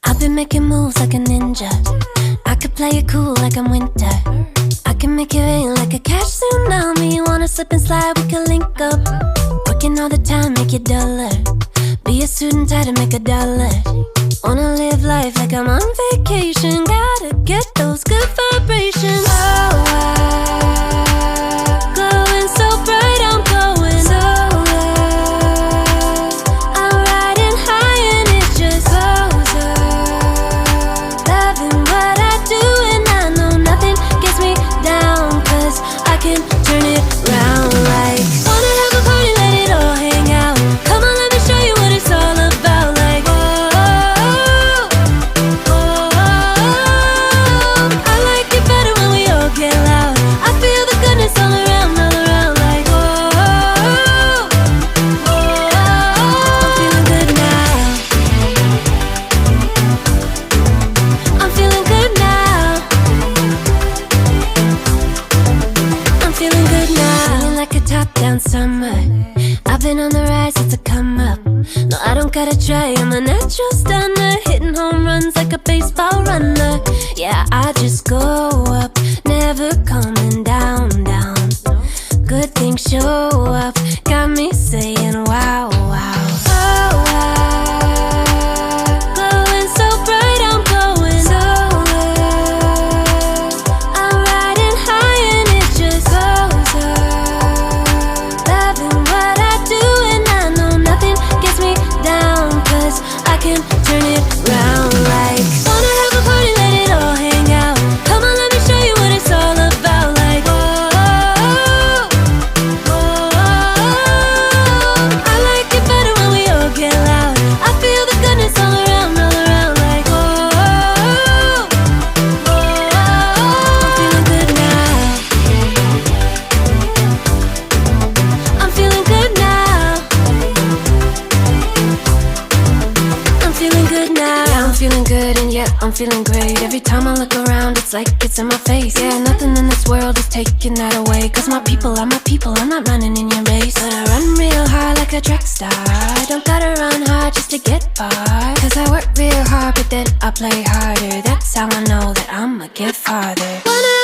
I've been making moves like a ninja. I could play it cool like I'm winter. I can make it rain like a cash tsunami. You wanna slip and slide, we can link up. Working all the time, make it duller. Be a student, tie to make $1. Wanna live life like I'm on vacation. Gotta get those good vibrations. Oh, glowing so bright, I'm glowing so low. I'm riding high and it's just closer. Loving what I do and I know nothing gets me down, 'cause I can turn it round like. Wanna have a party, let it all hang out. Come on, let me show you what it's all about. Like, I like it better when we all get loud. I feel the goodness all around, like, I'm feeling good now. I'm feeling good now. I'm feeling good now. Feeling like a top-down summer. I've been on the rise, it's a come up. No, I don't gotta try, I'm a natural stunner. Hitting home runs like a baseball runner. Yeah, I just go up, never coming down, down. Good things show up, got me saying wow, wow. Oh, wow. Glowing so bright, I'm glowing so low. I'm riding high and it's just closer. Loving what I do and I know nothing gets me down, 'cause I can turn it round like. Wanna have a party, let it all hang out. Come on, let me show you what it's all about. Like, I like it better when we all get loud. I feel the goodness all around, like, I'm feeling good now. I'm feeling good now. I'm feeling good now. Yeah, I'm feeling good and yeah, I'm feeling great. Every time I look around, it's like it's in my face. Yeah, nothing in this world is taking that away. 'Cause my people are my people, I'm not running in your race. But I run real hard like a track star. I don't gotta run hard just to get far. 'Cause I work real hard, but then I play harder. That's how I know that I'ma get farther. Wanna